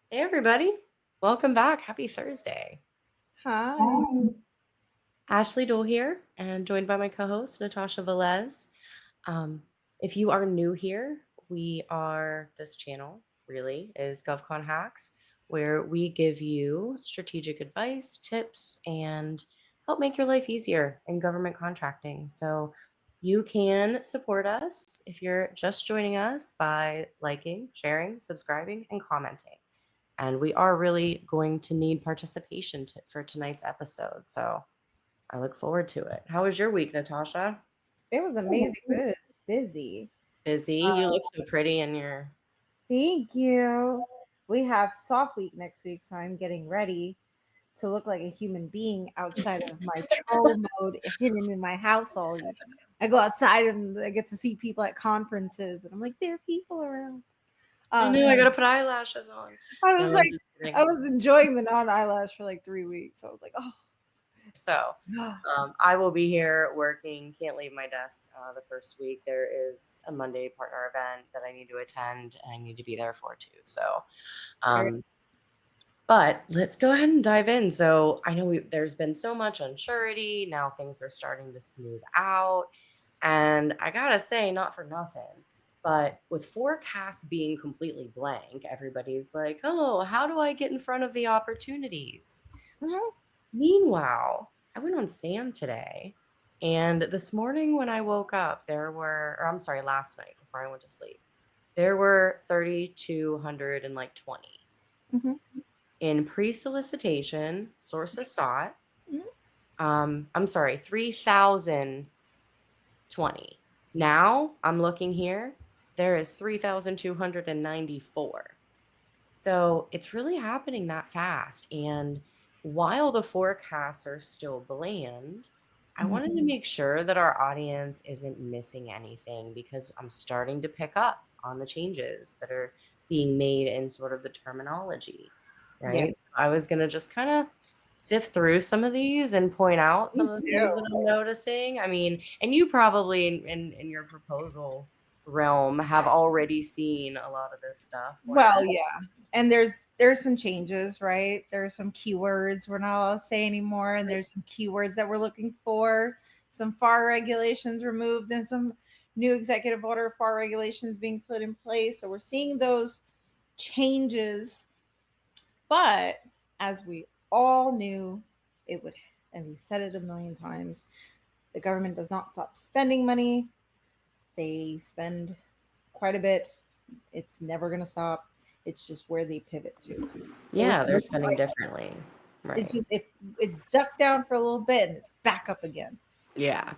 Hey, everybody. Welcome back. Happy Thursday. Hi. Ashley Dole here, and joined by my co-host, Natasha Velez. If you are new here, this channel really is GovConHacks, where we give you strategic advice, tips, and help make your life easier in government contracting. So you can support us if you're just joining us by liking, sharing, subscribing, and commenting. And we are really going to need participation for tonight's episode. So I look forward to it. How was your week, Natasha? It was amazing, but it's busy. Busy? You look so pretty in your... Thank you. We have soft week next week, so I'm getting ready to look like a human being outside of my troll mode hidden in my house all week. I go outside and I get to see people at conferences, and I'm like, there are people around. I know, I gotta put eyelashes on. I No, was I'm like, just kidding. I was enjoying the non-eyelash for like 3 weeks. I was like, oh. So I will be here working, can't leave my desk the first week. There is a Monday partner event that I need to attend, and I need to be there for too. So, but let's go ahead and dive in. So I know there's been so much unsurety. Now things are starting to smooth out. And I gotta say, not for nothing, but with forecasts being completely blank, everybody's like, oh, how do I get in front of the opportunities? Mhm. Meanwhile, I went on SAM today, and this morning when I woke up, last night before I went to sleep, there were 3,220. Mhm. In pre-solicitation, sources sought, Mhm. 3,020. Now I'm looking here, there is 3,294. So it's really happening that fast. And while the forecasts are still bland, I wanted to make sure that our audience isn't missing anything, because I'm starting to pick up on the changes that are being made in sort of the terminology, right? Yeah. I was going to just kind of sift through some of these and point out some of the things that I'm noticing. I mean, and you probably in your proposal realm have already seen a lot of this stuff. Well, yeah. And there's some changes, right? There's some keywords we're not allowed to say anymore, and there's some keywords that we're looking for. Some FAR regulations removed, and some new executive order FAR regulations being put in place. So we're seeing those changes. But as we all knew it would, and we said it a million times, the government does not stop spending money. They spend quite a bit. It's never going to stop. It's just where they pivot to. Yeah, they're spending differently. Right. It ducked down for a little bit and it's back up again. Yeah.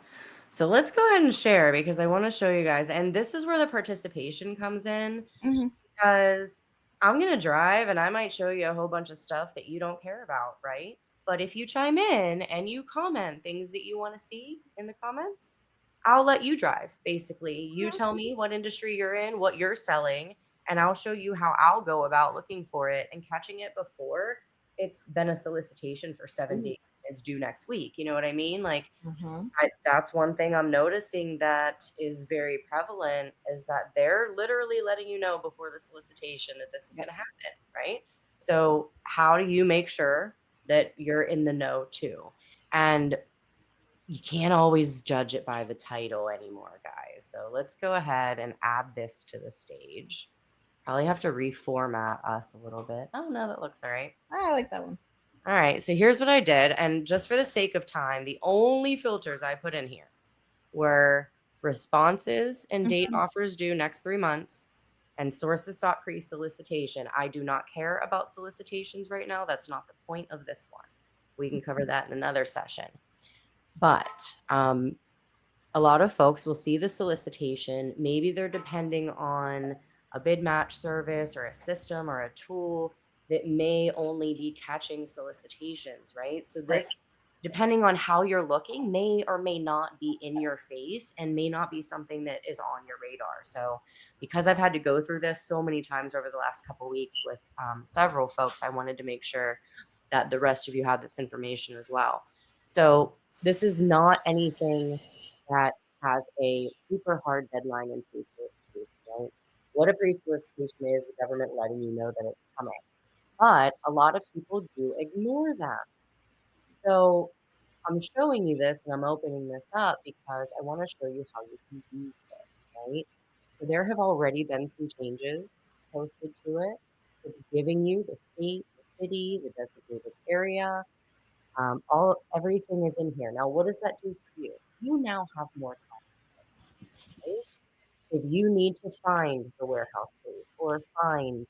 So let's go ahead and share, because I want to show you guys. And this is where the participation comes in, because I'm going to drive and I might show you a whole bunch of stuff that you don't care about, right? But if you chime in and you comment things that you want to see in the comments, I'll let you drive. Basically, you tell me what industry you're in, what you're selling, and I'll show you how I'll go about looking for it and catching it before it's been a solicitation for 7 days. It's due next week. You know what I mean? Like, that's one thing I'm noticing that is very prevalent, is that they're literally letting you know before the solicitation that this is going to happen, right? So how do you make sure that you're in the know too? And you can't always judge it by the title anymore, guys. So let's go ahead and add this to the stage. Probably have to reformat us a little bit. Oh, no, that looks all right. I like that one. All right, so here's what I did. And just for the sake of time, the only filters I put in here were responses and date offers due next 3 months, and sources sought pre-solicitation. I do not care about solicitations right now. That's not the point of this one. We can cover that in another session. But a lot of folks will see the solicitation. Maybe they're depending on a bid match service or a system or a tool that may only be catching solicitations, right? So this depending on how you're looking, may or may not be in your face and may not be something that is on your radar. So, because I've had to go through this so many times over the last couple weeks with several folks, I wanted to make sure that the rest of you have this information as well. So, this is not anything that has a super hard deadline in pre-solicitation, right? What a pre-solicitation is the government letting you know that it's coming. But a lot of people do ignore that. So I'm showing you this and I'm opening this up because I want to show you how you can use it, right? So there have already been some changes posted to it. It's giving you the state, the city, the designated area, everything is in here. Now, what does that do for you? You now have more time, right? If you need to find the warehouse space or find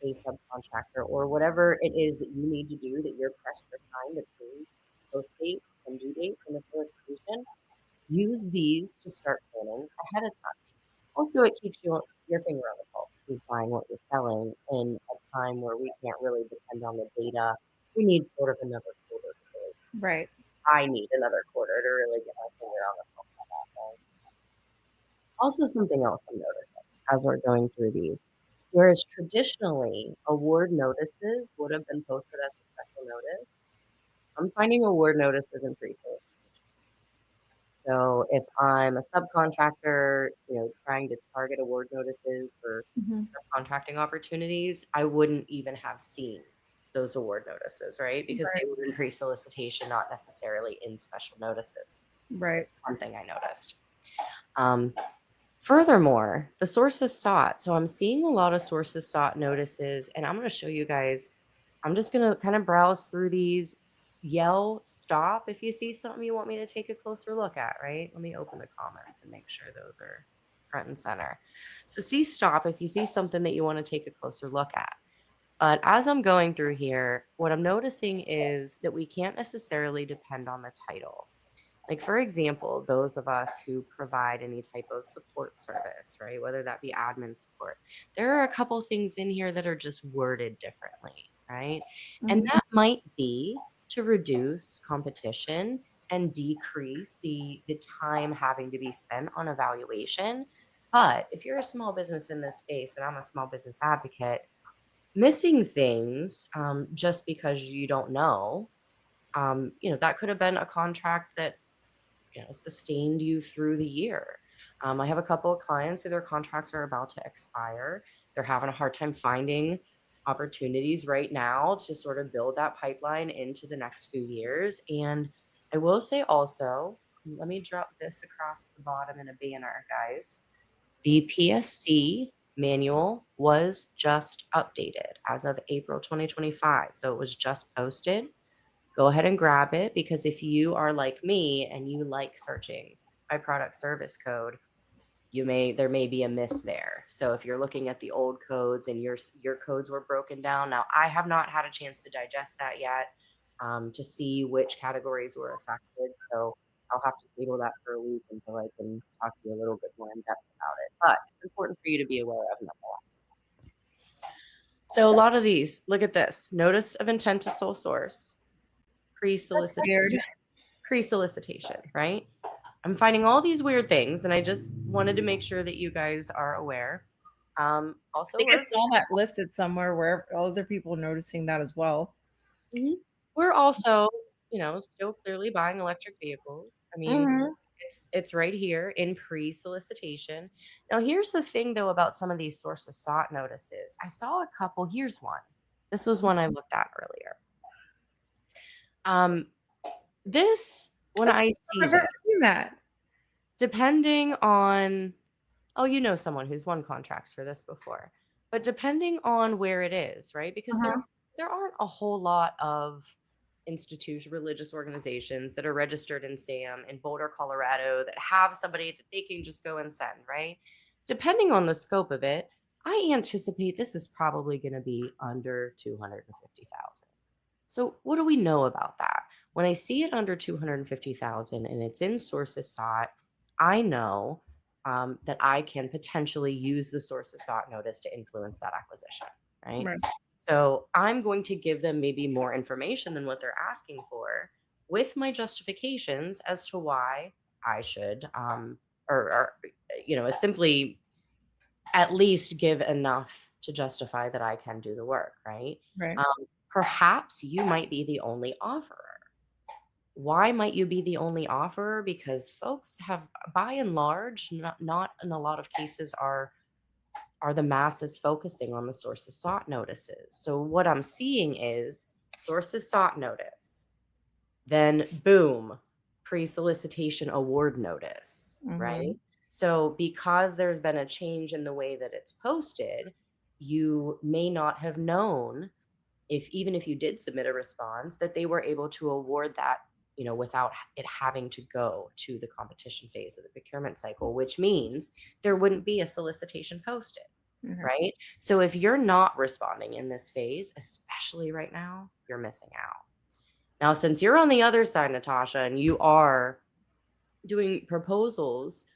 a subcontractor or whatever it is that you need to do that you're pressed for time between post date and due date from the solicitation, use these to start planning ahead of time. Also, it keeps your finger on the pulse of who's buying what you're selling in a time where we can't really depend on the data. We need sort of another quarter to really, Right. I need another quarter to really get my finger on the pulse on that thing. Also, something else I'm noticing as we're going through these, whereas traditionally award notices would have been posted as a special notice, I'm finding award notices in pre-solicitation. So if I'm a subcontractor, trying to target award notices for Mhm. subcontracting opportunities, I wouldn't even have seen those award notices, right? Because Right. they were in pre-solicitation, not necessarily in special notices. So Right. one thing I noticed. Um, Furthermore, the sources sought. So I'm seeing a lot of sources sought notices, and I'm going to show you guys. I'm just going to kind of browse through these. Yell stop if you see something you want me to take a closer look at, right? Let me open the comments and make sure those are front and center. So see stop if you see something that you want to take a closer look at. But as I'm going through here, what I'm noticing is that we can't necessarily depend on the title. Like, for example, those of us who provide any type of support service, right? Whether that be admin support, there are a couple things in here that are just worded differently, right? And Mhm. that might be to reduce competition and decrease the time having to be spent on evaluation. But if you're a small business in this space, and I'm a small business advocate, missing things just because you don't know, that could have been a contract that sustained you through the year. I have a couple of clients who their contracts are about to expire. They're having a hard time finding opportunities right now to sort of build that pipeline into the next few years. And I will say also, let me drop this across the bottom in a banner, guys. The PSC manual was just updated as of April 2025. So it was just posted. Go ahead and grab it, because if you are like me and you like searching by product service code, there may be a miss there. So if you're looking at the old codes and your codes were broken down, now I have not had a chance to digest that yet, to see which categories were affected. So I'll have to table that for a week until I can talk to you a little bit more in depth about it. But it's important for you to be aware of nonetheless. So a lot of these, look at this: notice of intent to sole source, Weird. pre-solicitation, pre-solicitation, right? I'm finding all these weird things, and I just wanted to make sure that you guys are aware. I Also, think I saw that listed somewhere where other people are noticing that as well. mhm, we're also, still clearly buying electric vehicles. I mean, Mhm. it's right here in pre-solicitation. Now, here's the thing, though, about some of these sources sought notices. I saw a couple. Here's one. This was one I looked at earlier. Um, this when That's the I first time see I've ever this, seen that. depending on oh, you know someone who's won contracts for this before. But depending on where it is, right? Because Uh-huh. there aren't a whole lot of religious organizations that are registered in SAM in Boulder, Colorado, that have somebody that they can just go and send, right? Depending on the scope of it, I anticipate this is probably going to be under 250,000. So what do we know about that? When I see it under 250,000 and it's in sources sought, I know that I can potentially use the sources sought notice to influence that acquisition, right? Right. So I'm going to give them maybe more information than what they're asking for, with my justifications as to why I should, or simply at least give enough to justify that I can do the work, right? Right. Um, Perhaps you might be the only offerer. Why might you be the only offerer? Because folks have, by and large, not in a lot of cases, are the masses focusing on the sources sought notices. So what I'm seeing is sources sought notice, then boom, pre-solicitation award notice, right? Mm-hmm. So because there's been a change in the way that it's posted, you may not have known, if even if you did submit a response, that they were able to award that, without it having to go to the competition phase of the procurement cycle, which means there wouldn't be a solicitation posted, Okay. right? So if you're not responding in this phase, especially right now, you're missing out. Now, since you're on the other side, Natasha, and you are doing proposals,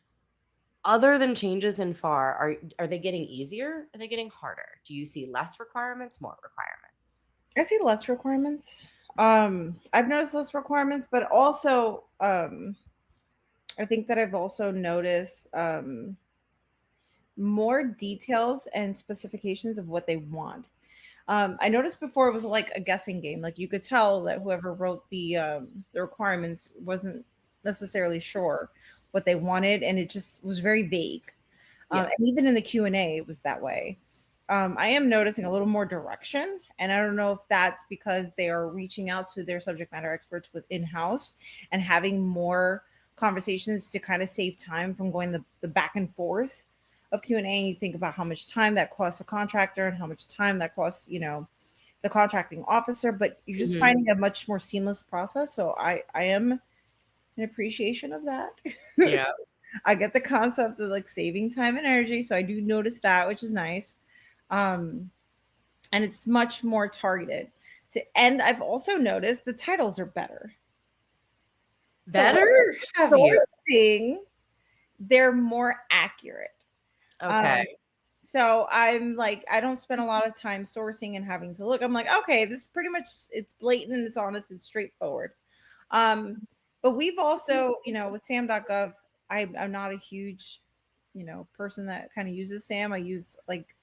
other than changes in FAR, are they getting easier? Are they getting harder? Do you see less requirements, more requirements? I see less requirements. I've noticed less requirements, but also I think that I've also noticed more details and specifications of what they want. I noticed before it was like a guessing game. Like you could tell that whoever wrote the requirements wasn't necessarily sure what they wanted, and it just was very vague. Yeah. And even in the Q&A, it was that way. I am noticing a little more direction, and I don't know if that's because they are reaching out to their subject matter experts with in-house and having more conversations to kind of save time from going the back and forth of Q&A. And you think about how much time that costs a contractor and how much time that costs, the contracting officer, but you're just Mhm. finding a much more seamless process. So I am an appreciation of that. Yeah. I get the concept of like saving time and energy, so I do notice that, which is nice. Um, and it's much more targeted. And I've also noticed the titles are better. So when Better? Have you? sourcing, they're more accurate. Um, Okay. so I'm like, I don't spend a lot of time sourcing and having to look. I'm like, okay, this is pretty much, it's blatant, it's honest, it's straightforward. Um, but we've also, with SAM.gov, I'm not a huge, person that kind of uses SAM. I use like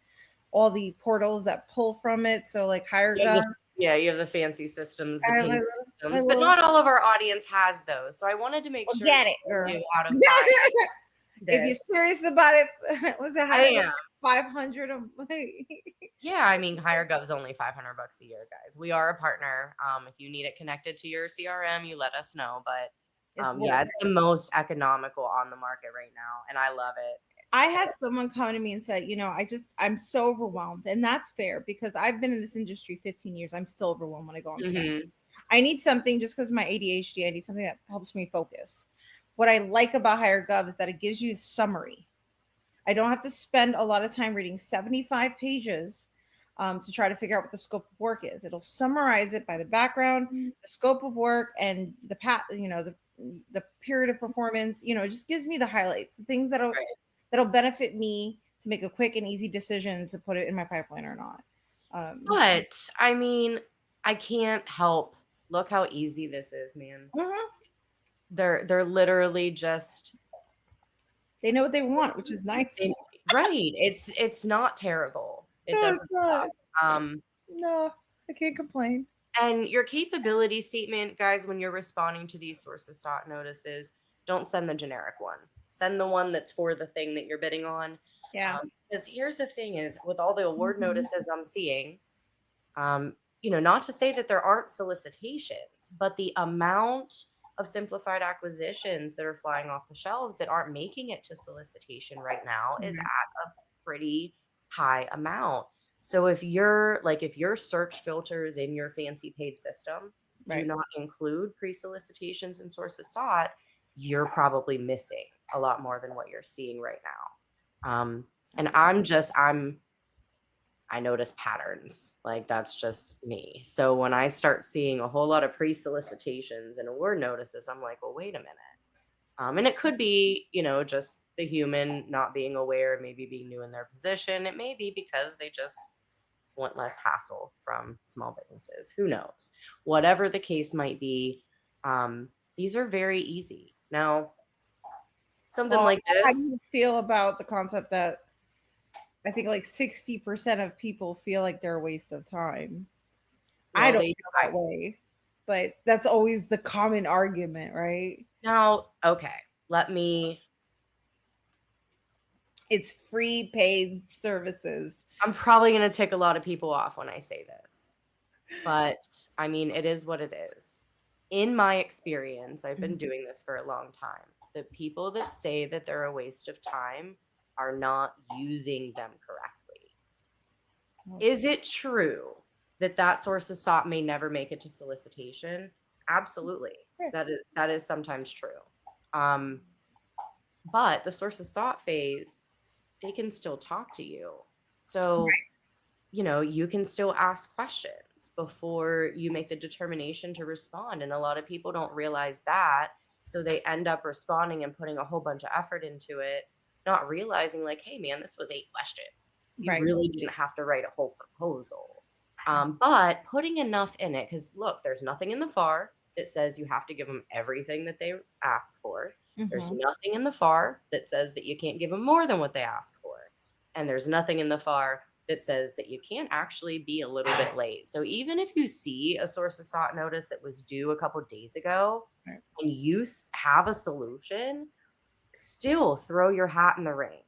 all the portals that pull from it. So like HigherGov. You have the fancy systems, the I have paid my systems, but little not all of our audience has those. So I wanted to make sure to get it, tell girl. you how to find If you're this. serious about it, was it I HigherGov am. 500? Yeah, I mean, HigherGov is only $500 a year, guys. We are a partner. If you need it connected to your CRM, you let us know. But It's worth yeah, it. it's the most economical on the market right now, and I love it. I had someone come to me and said, I'm so overwhelmed. And that's fair because I've been in this industry 15 years. I'm still overwhelmed when I go on SAM. Mhm. I need something just because of my ADHD. I need something that helps me focus. What I like about HigherGov is that it gives you a summary. I don't have to spend a lot of time reading 75 pages to try to figure out what the scope of work is. It'll summarize it by the background, the scope of work, and the the period of performance. It just gives me the highlights, the things Right. that'll benefit me to make a quick and easy decision to put it in my pipeline or not. Um, But I mean, I can't help. Look how easy this is, man. mhm. They're literally just They know what they want, which is they, nice. right. It's not terrible. It No, doesn't it's not. suck. No, I can't complain. And your capability statement, guys, when you're responding to these sources sought notices, don't send the generic one. Send the one that's for the thing that you're bidding on. Yeah. Because here's the thing: is with all the award Mhm. notices I'm seeing, not to say that there aren't solicitations, but the amount of simplified acquisitions that are flying off the shelves that aren't making it to solicitation right now is Mhm. at a pretty high amount. So if your search filters in your fancy paid system do Right. not include pre-solicitations and sources sought, you're probably missing a lot more than what you're seeing right now. And I notice patterns. Like that's just me. So when I start seeing a whole lot of pre-solicitations and award notices, I'm like, well, wait a minute. And it could be, just the human not being aware, maybe being new in their position. It may be because they just want less hassle from small businesses. Who knows? Whatever the case might be, These are very easy. Now, something Well, like how do this. you feel about the concept that I think like 60% of people feel like they're a waste of time? I Well, don't they feel that way, but that's always the common argument, right? now, okay, let me It's free paid services. I'm probably going to tick a lot of people off when I say this, but I mean, it is what it is. In my experience, I've been Mhm. doing this for a long time. The people that say that they're a waste of time are not using them correctly. Is it true that that source of SOT may never make it to solicitation? Absolutely. Right. That is sometimes true. Um, but the source of SOT phase, they can still talk to you. So, you can still ask questions before you make the determination to respond. And a lot of people don't realize that. So they end up responding and putting a whole bunch of effort into it, not realizing, like, hey, man, this was 8 questions. You Right. really didn't have to write a whole proposal. But putting enough in it, because look, there's nothing in the FAR that says you have to give them everything that they ask for. There's Mhm. nothing in the FAR that says that you can't give them more than what they ask for. And there's nothing in the FAR that says that you can't actually be a little bit late. So even if you see a source of SOT notice that was due a couple days ago Right. and you have a solution, still throw your hat in the ring,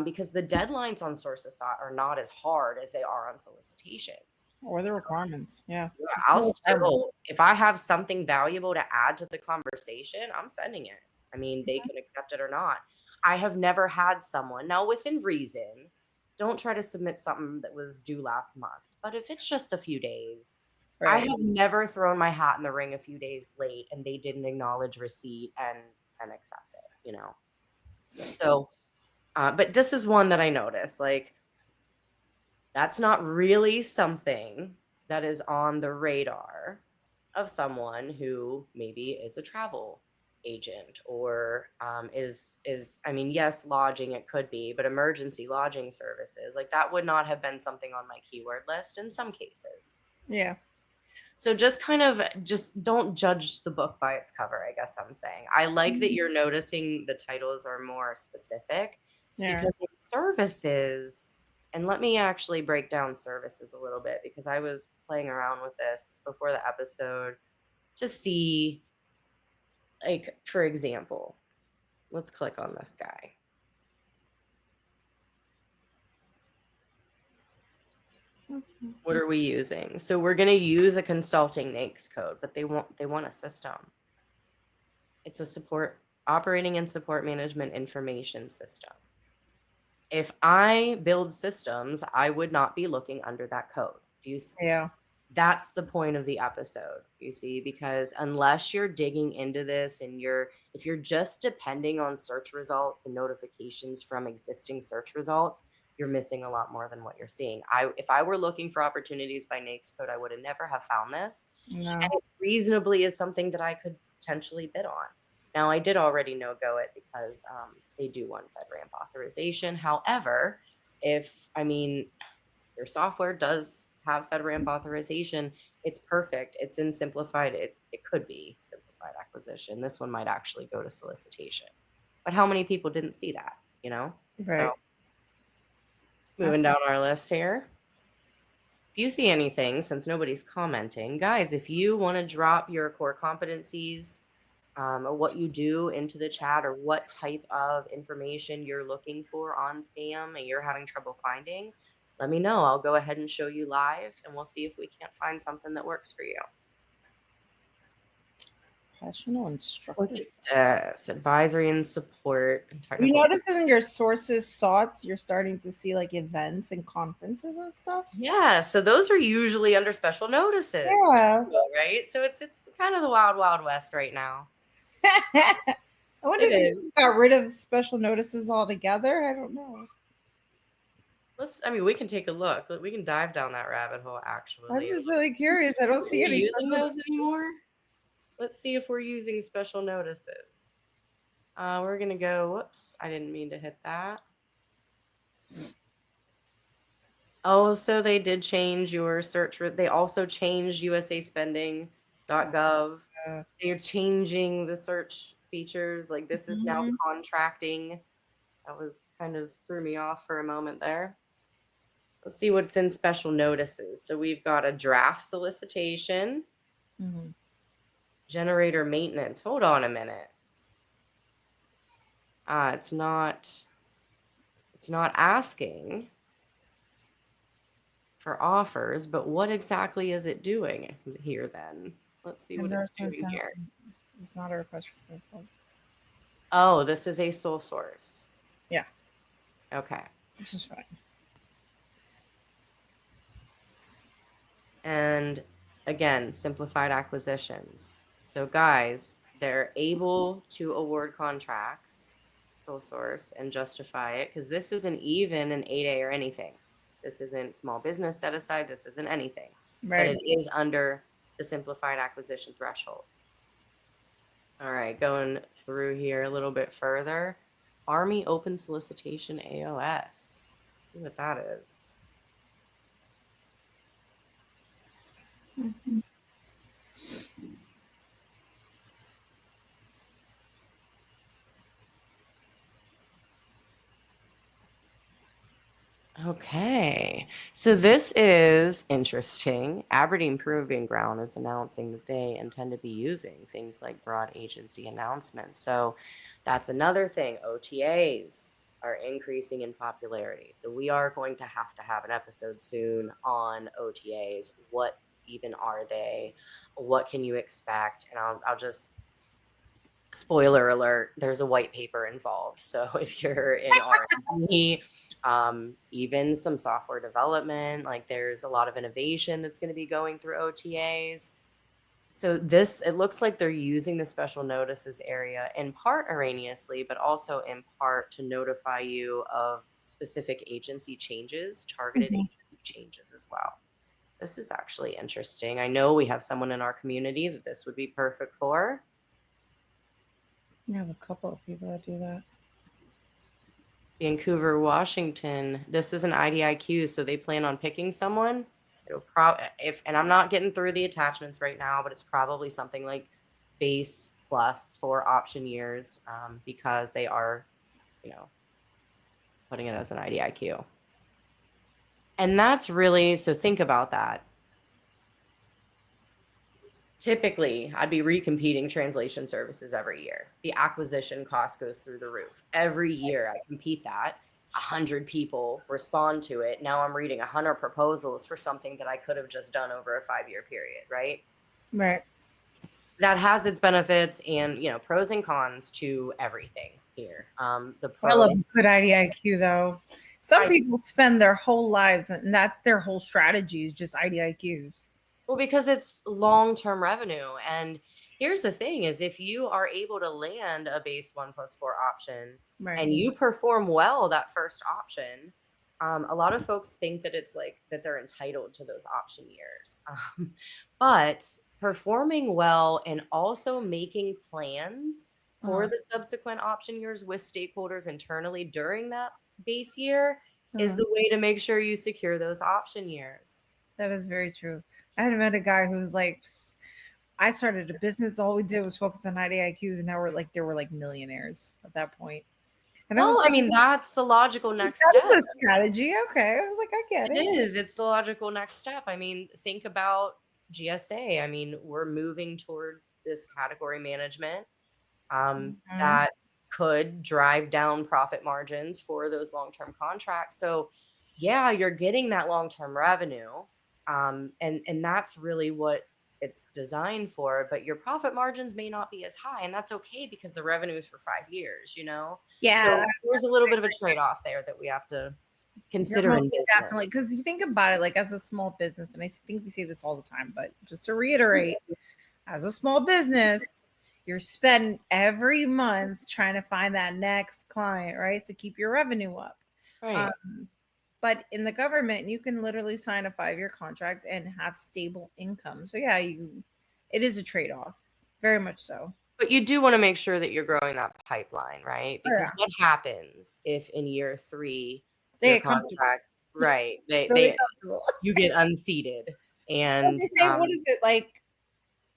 because the deadlines on source of SOT are not as hard as they are on solicitations. Or the So requirements. Yeah. yeah, There's I'll no requirements. still, if I have something valuable to add to the conversation, I'm sending it. I mean, they can accept it or not. I have never had someone, now within reason, don't try to submit something that was due last month. But if it's just a few days, I Right. have never thrown my hat in the ring a few days late and they didn't acknowledge receipt and accept it. So, but this is one that I noticed, like, that's not really something that is on the radar of someone who maybe is a travel agent or is I mean, yes, lodging it could be, but emergency lodging services, like, that would not have been something on my keyword list in some cases. Yeah. So just don't judge the book by its cover, I guess I'm saying. I like that Mhm. you're noticing the titles are more specific, Yeah. because in services, and let me actually break down services a little bit because I was playing around with this before the episode to see, like, for example, let's click on this guy. What are we using? So we're going to use a consulting NAICS code, but they want a system. It's a support operating and support management information system. If I build systems, I would not be looking under that code. Yeah. That's the point of the episode, you see, because unless you're digging into this and if you're just depending on search results and notifications from existing search results, you're missing a lot more than what you're seeing. If I were looking for opportunities by NAICS code, I would have never have found this. No. And it reasonably is something that I could potentially bid on. Now, I did already no-go it because they do want FedRAMP authorization. However, your software does have FedRAMP authorization, it's perfect. It's in simplified. It could be simplified acquisition. This one might actually go to solicitation. But how many people didn't see that? So Right. moving down Absolutely. our list here. If you see anything, since nobody's commenting, guys, if you want to drop your core competencies, or what you do into the chat, or what type of information you're looking for on SAM and you're having trouble finding, let me know. I'll go ahead and show you live and we'll see if we can't find something that works for you. Professional Look instructor. at this advisory and support and You technical. notice in your sources SOTs, you're starting to see like events and conferences and stuff. Yeah, so those are usually under special notices, Yeah. too, right? So it's kind of the wild, wild west right now. I wonder It if they is. just got rid of special notices altogether. I don't know. We can take a look. We can dive down that rabbit hole, I'm actually. just really curious. I don't Are see we any using special. those anymore? Let's see if we're using special notices. We're going to go, whoops, I didn't mean to hit that. Oh, so they did change your search. They also changed USA Spending.gov They're changing the search features. Like this is now Mhm. contracting. That was kind of threw me off for a moment there. Let's see what's in special notices. So we've got a draft solicitation, Mhm. generator maintenance. Hold on a minute. It's not asking for offers, but what exactly is it doing here then? Let's see what it's Endorsement doing here. is not a request for proposal. Oh, this is a sole source. Yeah, Okay. which is fine. And again, simplified acquisitions. So guys, they're able to award contracts, sole source, and justify it because this isn't even an 8A or anything. This isn't small business set aside. This isn't anything, but Right. it is under the simplified acquisition threshold. All right, going through here a little bit further. Army Open Solicitation AOS. Let's see what that is. Mhm. Okay, so this is interesting. Aberdeen Proving Ground is announcing that they intend to be using things like broad agency announcements. So that's another thing. OTAs are increasing in popularity. So we are going to have an episode soon on OTAs. What even are they? What can you expect? And I'll just spoiler alert, there's a white paper involved. So if you're in R&D, even some software development, like there's a lot of innovation that's going to be going through OTAs. So it looks like they're using the special notices area in part erroneously, but also in part to notify you of specific agency changes, targeted Mhm. agency changes as well. This is actually interesting. I know we have someone in our community that this would be perfect for. I have a couple of people that do that. Vancouver, Washington. This is an IDIQ, so they plan on picking someone. It'll probably and I'm not getting through the attachments right now, but it's probably something like base plus for option years, because they are, you know, putting it as an IDIQ. And that's really so think about that. Typically, I'd be recompeting translation services every year. The acquisition cost goes through the roof. Every year I compete that. 100 people respond to it. Now I'm reading 100 proposals for something that I could have just done over a 5-year period, right? Right. That has its benefits and, pros and cons to everything here. The I pro love a good IDIQ though. Some I people spend their whole lives and that's their whole strategy is just IDIQs. Well, because it's long-term revenue. And here's the thing is if you are able to land a base 1+4 option Right. and you perform well that first option, a lot of folks think that it's like that they're entitled to those option years. But performing well and also making plans for Uh, the subsequent option years with stakeholders internally during that base year is uh, the way to make sure you secure those option years. that is very true. I had met a guy who was like, I started a business. All we did was focus on IDIQs, and now we're like, there were like millionaires at that point. And I was Well, I like, mean, that's the logical next that step. is a strategy. Okay. I was like, I get It it. is. It's the logical next step. I mean, think about GSA. I mean, we're moving toward this category management, Mhm. that could drive down profit margins for those long-term contracts. So, yeah, you're getting that long-term revenue, and that's really what it's designed for. But your profit margins may not be as high, and that's okay because the revenue is for 5 years. Yeah, So there's a little bit of a trade-off there that we have to you're consider in most definitely business. because you think about it, like as a small business, and I think we say this all the time, but just to reiterate, as a small business, you're spending every month trying to find that next client, right? To keep your revenue up. Right. Um, but in the government, you can literally sign a 5-year contract and have stable income. So yeah, it is a trade-off. Very much so. But you do wanna make sure that you're growing that pipeline, right? Oh, Because yeah. what happens if in year 3 They your get comfortable. contract right, Really they comfortable. you get unseated Well, and, they say, what is it like?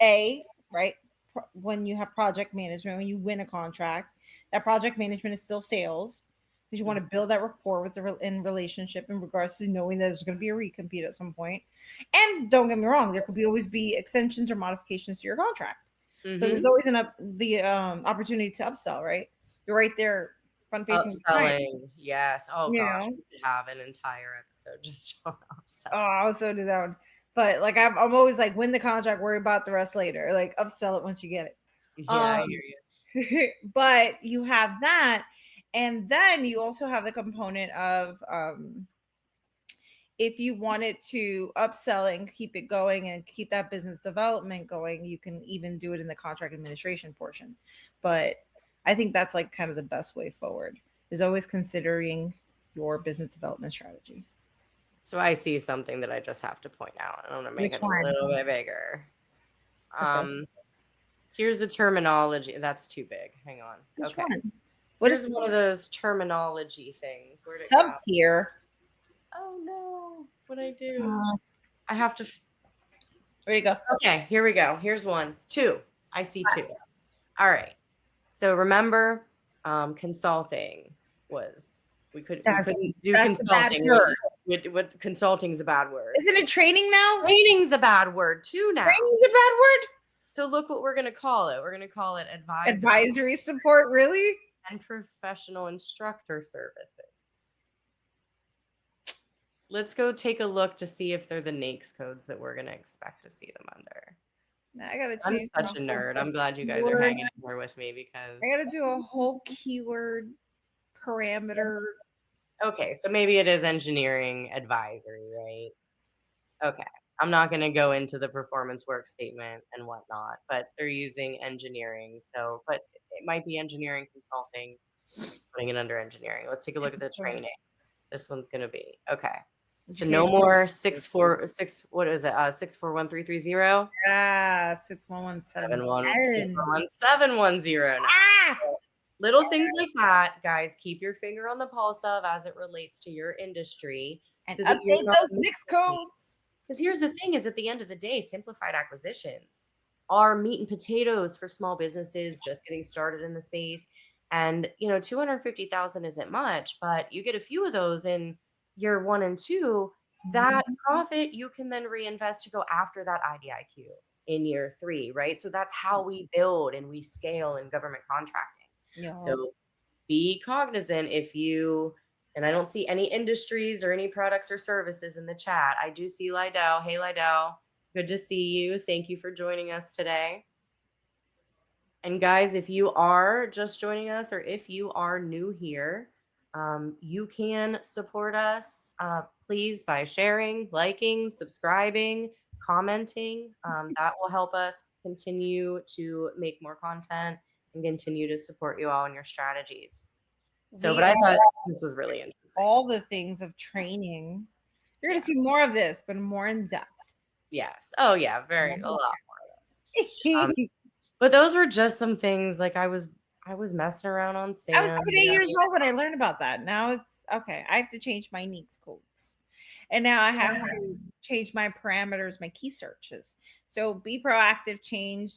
A, right? when you have project management, when you win a contract, that project management is still sales because you want to build that rapport with the in relationship in regards to knowing that there's going to be a recompete at some point. And don't get me wrong, there could always be extensions or modifications to your contract. So there's always the opportunity to upsell, right? You're right there front facing with the client. Upselling, yes. Oh You gosh, know, we could have an entire episode just on upselling. oh, I would so do that one. But like I'm always like, win the contract, worry about the rest later. Like upsell it once you get it. Yeah, I hear you. But you have that, and then you also have the component of if you wanted to upsell it and keep it going and keep that business development going, you can even do it in the contract administration portion. But I think that's like kind of the best way forward, is always considering your business development strategy. So I see something that I just have to point out. I want to make Which it a one? little bit bigger. Okay. Here's the terminology. That's too big. Hang on. Which Okay. one? What Here's is one of those terminology things. Where'd it sub go? tier? Oh no. What'd I do? Uh, I have to. Where you go? Okay, here we go. Here's one. Two. I see two. All right. So remember, consulting was we couldn't do that's a bad consulting. word. What consulting is a bad word. Isn't it training now? Training's a bad word too now. Training's a bad word. So look what we're gonna call it. We're gonna call it Advisory support, really? And professional instructor services. Let's go take a look to see if they're the NAICS codes that we're gonna expect to see them under. Now I gotta I'm change. such a nerd. I'm glad you guys are hanging in here with me because I gotta do a whole keyword parameter. okay, so maybe it is engineering advisory, right? Okay. I'm not going to go into the performance work statement and whatnot, but they're using engineering. So, but it might be engineering consulting, putting it under engineering. Let's take a look at the training. This one's going to be okay. So no more 646. What is it? 641330. Yeah, 611 710 now. Ah! Little things like that, guys. Keep your finger on the pulse of as it relates to your industry, And so that update those NAICS codes. Because here's the thing: is at the end of the day, simplified acquisitions are meat and potatoes for small businesses just getting started in the space. And 250,000 isn't much, but you get a few of those in year 1 and 2. That profit you can then reinvest to go after that IDIQ in year 3, right? So that's how we build and we scale in government contracting. Yeah. So be cognizant and I don't see any industries or any products or services in the chat. I do see Lydell. Hey, Lydell. Good to see you. Thank you for joining us today. And guys, if you are just joining us or if you are new here, you can support us, please, by sharing, liking, subscribing, commenting. That will help us continue to make more content and continue to support you all in your strategies. But I thought this was really interesting. All the things of training. You're going to see more of this, but more in depth. Yes. Oh, yeah. A lot more of this. But those were just some things like I was messing around on SAM. I was 8 years old when I learned about that. Now it's okay. I have to change my NAICS codes. And now I have to change my parameters, my key searches. So be proactive, change.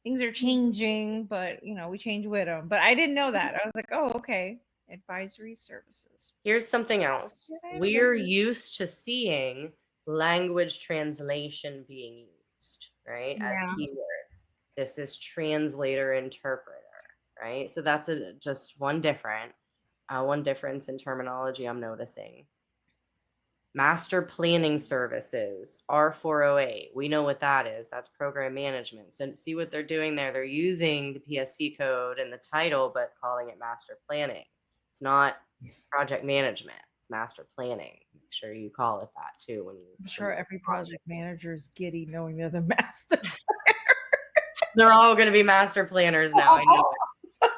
Things are changing, but we change with them. But I didn't know that. I was like, oh, okay. Advisory services. Here's something else. We're used to seeing language translation being used, right? As keywords. This is translator interpreter, right? So that's just one difference in terminology I'm noticing. Master planning services, R408. We know what that is. That's program management. So see what they're doing there. They're using the PSC code and the title, but calling it master planning. It's not project management. It's master planning. Make sure you call it that too. I'm sure every project manager is giddy knowing they're the master planner. They're all going to be master planners now. I know it.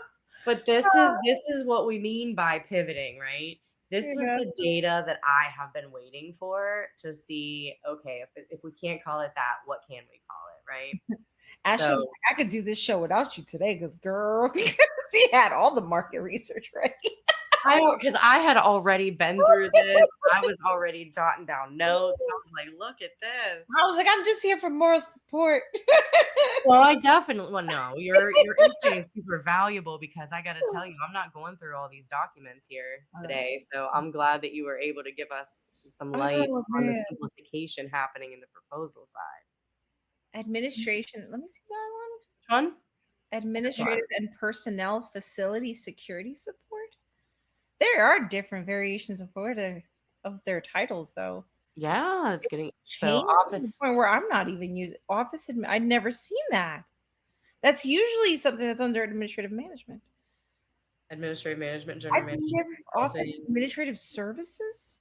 But this is what we mean by pivoting, right? This was the data that I have been waiting for to see, okay, if we can't call it that, what can we call it, right? Ashley was like, I could do this show without you today because, girl, she had all the market research ready. Because I had already been through this. I was already jotting down notes. I was like, look at this. I was like, I'm just here for moral support. Well, no, your insight is super valuable because I got to tell you, I'm not going through all these documents here today. So I'm glad that you were able to give us some light Oh, on the man. simplification happening in the proposal side. Administration. Let me see that one. Which one? Administrative and personnel facility security support. There are different variations of their titles, though. Yeah, it's getting so Changed to often. the point where I'm not even using office admin. I'd never seen that. That's usually something that's under administrative management. Administrative management, I've general management, never office consulting. administrative services.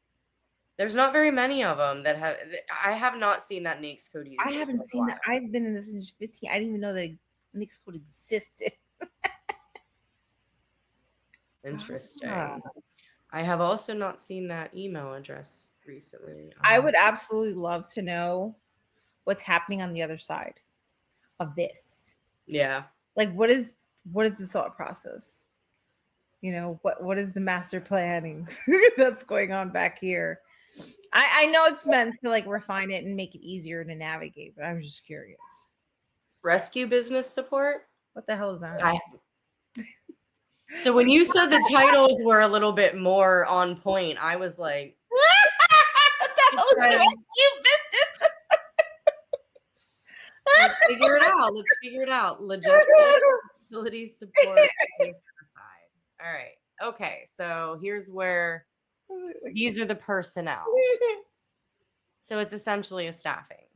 There's not very many of them that have. I have not seen that NAICS code used I in haven't quite a seen that. while. I've been in this since 15. I didn't even know that Nix code existed. Interesting. I have also not seen that email address recently. I would absolutely love to know what's happening on the other side of this. Yeah. Like what is the thought process? You know, what is the master planning that's going on back here? I know it's meant to like refine it and make it easier to navigate, but I'm just curious. Rescue business support? What the hell is that? So when you said the titles were a little bit more on point, I was like, what the hell is rescue business? let's figure it out. Let's figure it out. Logistics, facility support, business side. All right. Okay. So here's where these are the personnel. So it's essentially a staffing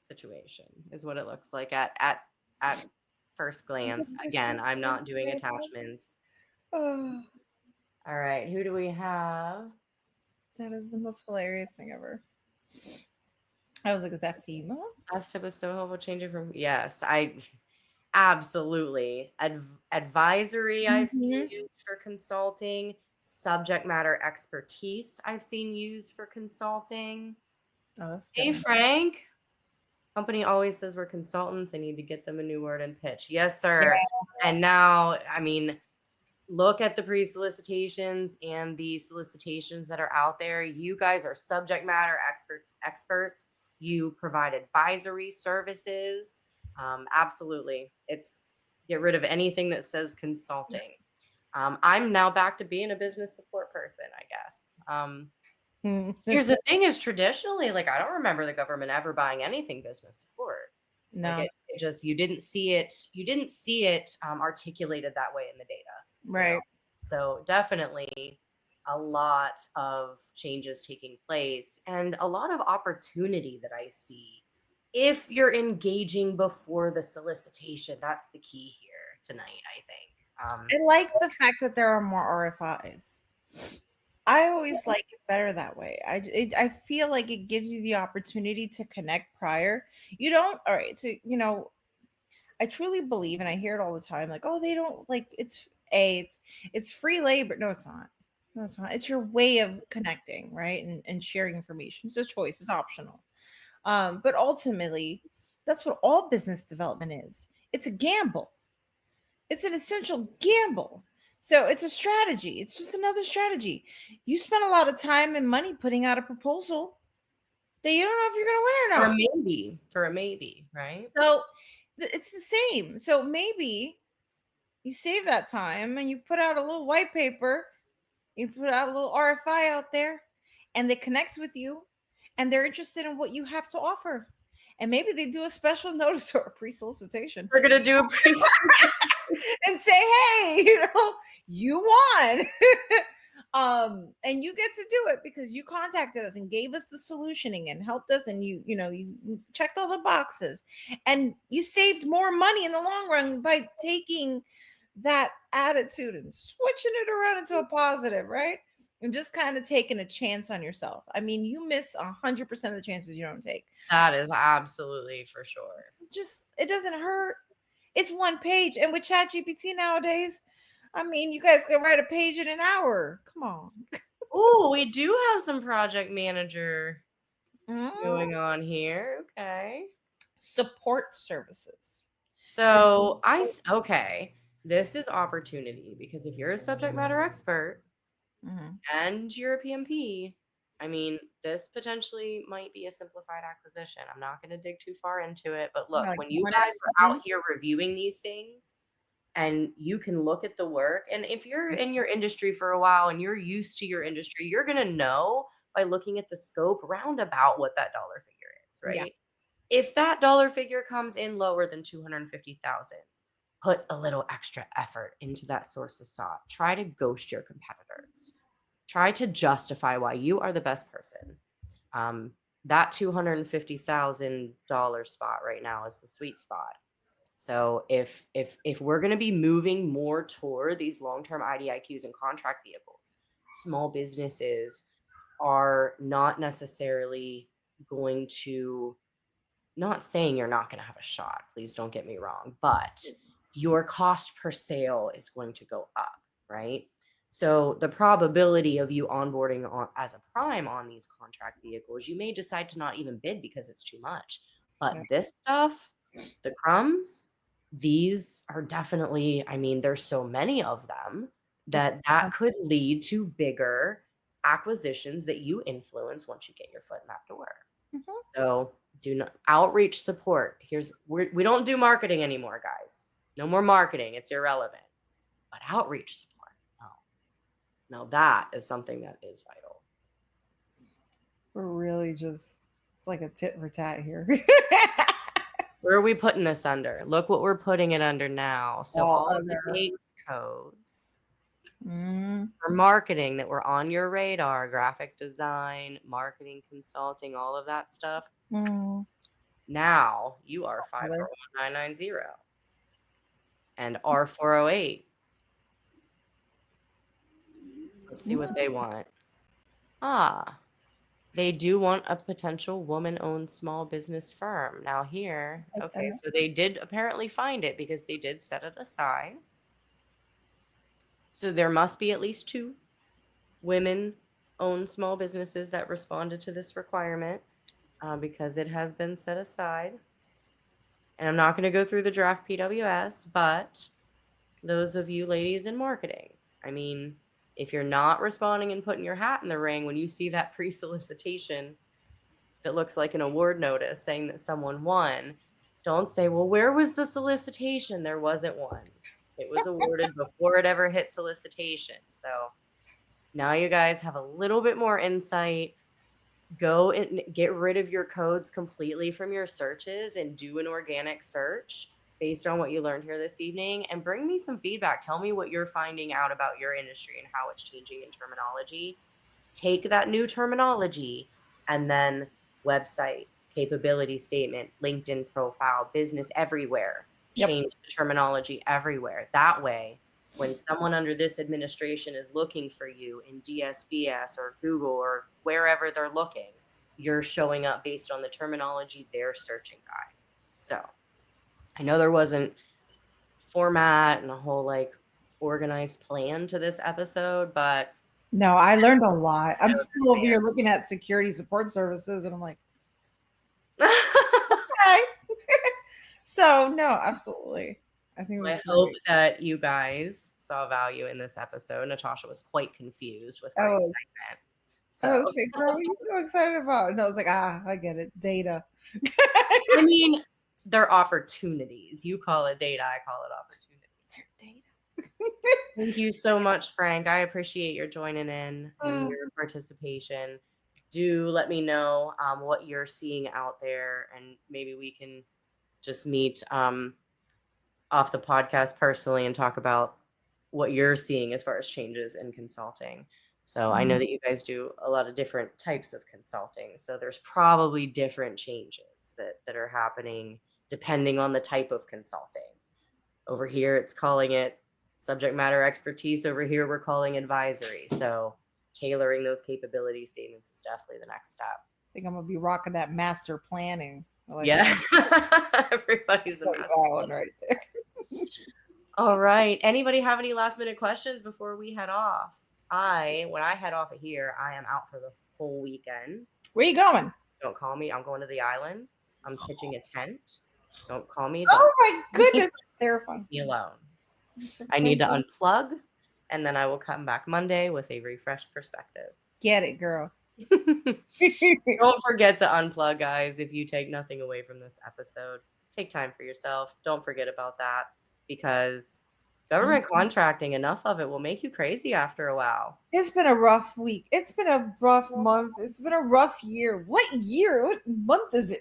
situation, is what it looks like at first glance. Again, I'm not doing attachments. Oh, All right. Who do we have? that is the most hilarious thing ever. I was like, is that FEMA? Last tip was so helpful changing from I absolutely advisory I've seen used for consulting, subject matter expertise I've seen used for consulting. Oh, that's Hey good. Frank, company always says we're consultants. I need to get them a new word and pitch. Yes, sir. Yeah. And now, I mean, look at the pre-solicitations and the solicitations that are out there. You guys are subject matter experts. You provide advisory services. Absolutely. It's get rid of anything that says consulting. I'm now back to being a business support person, I guess. Here's the thing is traditionally, like, I don't remember the government ever buying anything business support. No. Like it just, you didn't see it articulated that way in the data. Right. You know? So definitely a lot of changes taking place and a lot of opportunity that I see if you're engaging before the solicitation. That's the key here tonight, I think. I like the fact that there are more RFIs. I always like it better that way. I feel like it gives you the opportunity to connect prior. You don't, all right. So, you know, I truly believe, and I hear it all the time, like, oh, they don't like it's free labor. No, it's not. No, it's not. It's your way of connecting, right? And sharing information. It's a choice, it's optional. But ultimately, that's what all business development is. It's a gamble. It's an essential gamble. So it's a strategy. It's just another strategy. You spend a lot of time and money putting out a proposal that you don't know if you're going to win or not. For a maybe, right? So it's the same. So maybe you save that time and you put out a little white paper, you put out a little RFI out there, and they connect with you and they're interested in what you have to offer. And maybe they do a special notice or a pre-solicitation. We're going to do a pre-solicitation and say, hey, you won. And you get to do it because you contacted us and gave us the solutioning and helped us, and you checked all the boxes, and you saved more money in the long run by taking that attitude and switching it around into a positive, right? And just kind of taking a chance on yourself. I mean, you miss 100% of the chances you don't take. That is absolutely for sure. It doesn't hurt. It's one page. And with ChatGPT nowadays, I mean, you guys can write a page in an hour. Come on. Oh, we do have some project manager going on here. Okay. Support services. So okay. This is opportunity because if you're a subject matter expert, and you're a PMP, I mean, this potentially might be a simplified acquisition. I'm not going to dig too far into it, but look, Like when you what guys are happened? out here reviewing these things and you can look at the work, and if you're in your industry for a while and you're used to your industry, you're going to know by looking at the scope roundabout what that dollar figure is, Yeah. right? If that dollar figure comes in lower than 250,000, put a little extra effort into that source of sought. Try to ghost your competitors. Try to justify why you are the best person. That $250,000 spot right now is the sweet spot. So if we're going to be moving more toward these long-term IDIQs and contract vehicles, small businesses are not necessarily going to, not saying you're not going to have a shot, please don't get me wrong, but your cost per sale is going to go up, right? So the probability of you onboarding as a prime on these contract vehicles, you may decide to not even bid because it's too much. But this stuff, the crumbs, these are definitely, I mean, there's so many of them that could lead to bigger acquisitions that you influence once you get your foot in that door. So do not outreach support. We don't do marketing anymore, guys. No more marketing. It's irrelevant. But outreach support, no. Now that is something that is vital. We're really just, it's like a tit for tat here. Where are we putting this under? Look what we're putting it under now. So all of the NAICS codes for marketing that were on your radar, graphic design, marketing, consulting, all of that stuff. Now you are 541990 and R408. Let's see what they want. They do want a potential woman-owned small business firm. Now here, okay, so they did apparently find it because they did set it aside. So there must be at least 2 women-owned small businesses that responded to this requirement because it has been set aside. And I'm not going to go through the draft PWS, but those of you ladies in marketing, I mean, if you're not responding and putting your hat in the ring when you see that pre-solicitation that looks like an award notice saying that someone won, don't say, well, where was the solicitation? There wasn't one. It was awarded before it ever hit solicitation. So now you guys have a little bit more insight. Go and get rid of your codes completely from your searches and do an organic search based on what you learned here this evening, and bring me some feedback. Tell me what you're finding out about your industry and how it's changing in terminology. Take that new terminology and then website, capability statement, LinkedIn profile, business everywhere. Change the terminology everywhere. That way, when someone under this administration is looking for you in DSBS or Google or wherever they're looking, you're showing up based on the terminology they're searching by. So I know there wasn't format and a whole like organized plan to this episode, but no, I learned a lot. I'm still over here looking at security support services and I'm like, okay. So no, absolutely. I think it was I hope that you guys saw value in this episode. Natasha was quite confused with my excitement. So okay, girl, what are you so excited about? And I was like, I get it. Data. I mean, they're opportunities. You call it data, I call it opportunities. Data. Thank you so much, Frank. I appreciate your joining in and your participation. Do let me know what you're seeing out there, and maybe we can just meet off the podcast personally and talk about what you're seeing as far as changes in consulting. So I know that you guys do a lot of different types of consulting. So there's probably different changes that are happening depending on the type of consulting. Over here, it's calling it subject matter expertise. Over here, we're calling advisory. So tailoring those capability statements is definitely the next step. I think I'm going to be rocking that master planning. Everybody's a master one right there. All right. Anybody have any last minute questions before we head off? When I head off of here, I am out for the whole weekend. Where you going? Don't call me. I'm going to the island. I'm pitching a tent. Don't call me. Oh my goodness. Terrifying. Me alone. I need to unplug. and then I will come back Monday with a refreshed perspective. Get it, girl. Don't forget to unplug, guys. If you take nothing away from this episode, take time for yourself. Don't forget about that, because government contracting, enough of it will make you crazy after a while. It's been a rough week. It's been a rough month. It's been a rough year. What year? What month is it?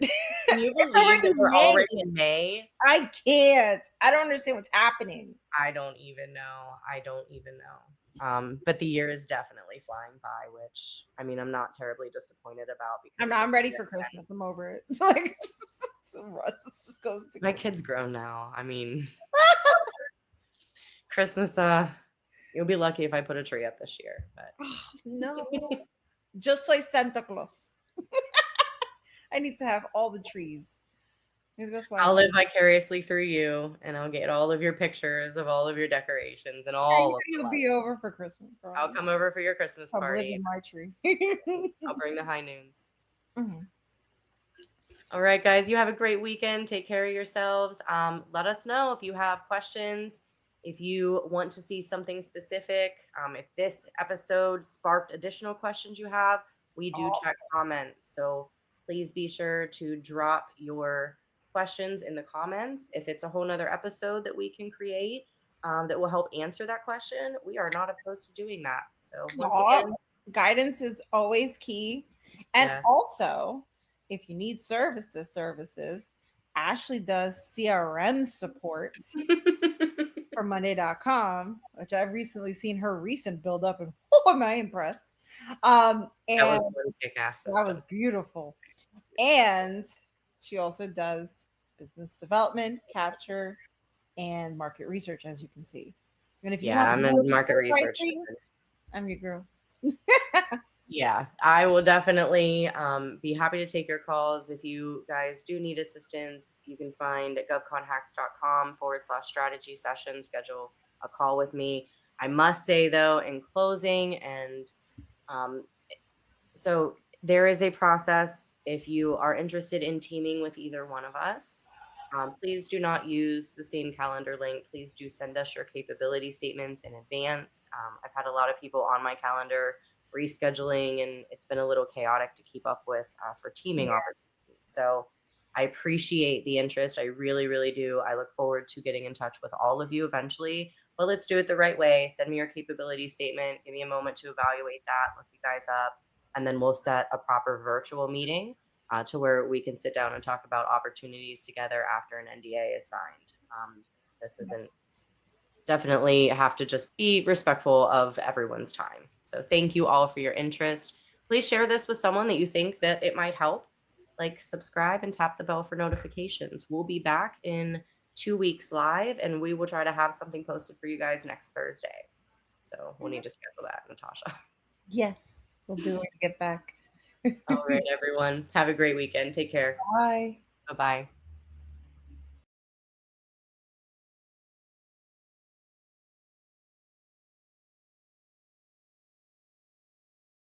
Can you It's believe already that we're May. already in May? I can't. I don't understand what's happening. I don't even know. But the year is definitely flying by, which, I mean, I'm not terribly disappointed about, because I'm ready for Christmas. I'm over it. It's like it just goes to my kid's grown now. I mean, Christmas, you'll be lucky if I put a tree up this year. But no, just like Santa Claus. I need to have all the trees. Maybe that's why I'll live vicariously through you, and I'll get all of your pictures of all of your decorations and all of you'll be over for Christmas. Probably. I'll come over for your Christmas I'll party. live in my tree. I'll bring the high noons. Mm-hmm. All right, guys, you have a great weekend. Take care of yourselves. Let us know if you have questions, if you want to see something specific, if this episode sparked additional questions you have. We do check comments, so please be sure to drop your questions in the comments. If it's a whole nother episode that we can create that will help answer that question, we are not opposed to doing that. So once again, guidance is always key. And also, if you need services, Ashley does CRM support for Monday.com, which I've recently seen her recent build up, and am I impressed? And that was one kick-ass system. That was beautiful. And she also does business development, capture, and market research, as you can see. And if I'm in market research. I'm your girl. Yeah, I will definitely be happy to take your calls. If you guys do need assistance, you can find at GovConHacks.com/strategy session, schedule a call with me. I must say, though, in closing, and so there is a process. If you are interested in teaming with either one of us, please do not use the same calendar link. Please do send us your capability statements in advance. I've had a lot of people on my calendar rescheduling, and it's been a little chaotic to keep up with for teaming opportunities. So I appreciate the interest. I really, really do. I look forward to getting in touch with all of you eventually, but let's do it the right way. Send me your capability statement. Give me a moment to evaluate that, look you guys up, and then we'll set a proper virtual meeting to where we can sit down and talk about opportunities together after an NDA is signed. This isn't definitely have to just be respectful of everyone's time. So thank you all for your interest. Please share this with someone that you think that it might help. Like, subscribe and tap the bell for notifications. We'll be back in 2 weeks live, and we will try to have something posted for you guys next Thursday. So we'll need to schedule that, Natasha. Yes, we'll do it to get back. All right, everyone. Have a great weekend. Take care. Bye. Bye-bye.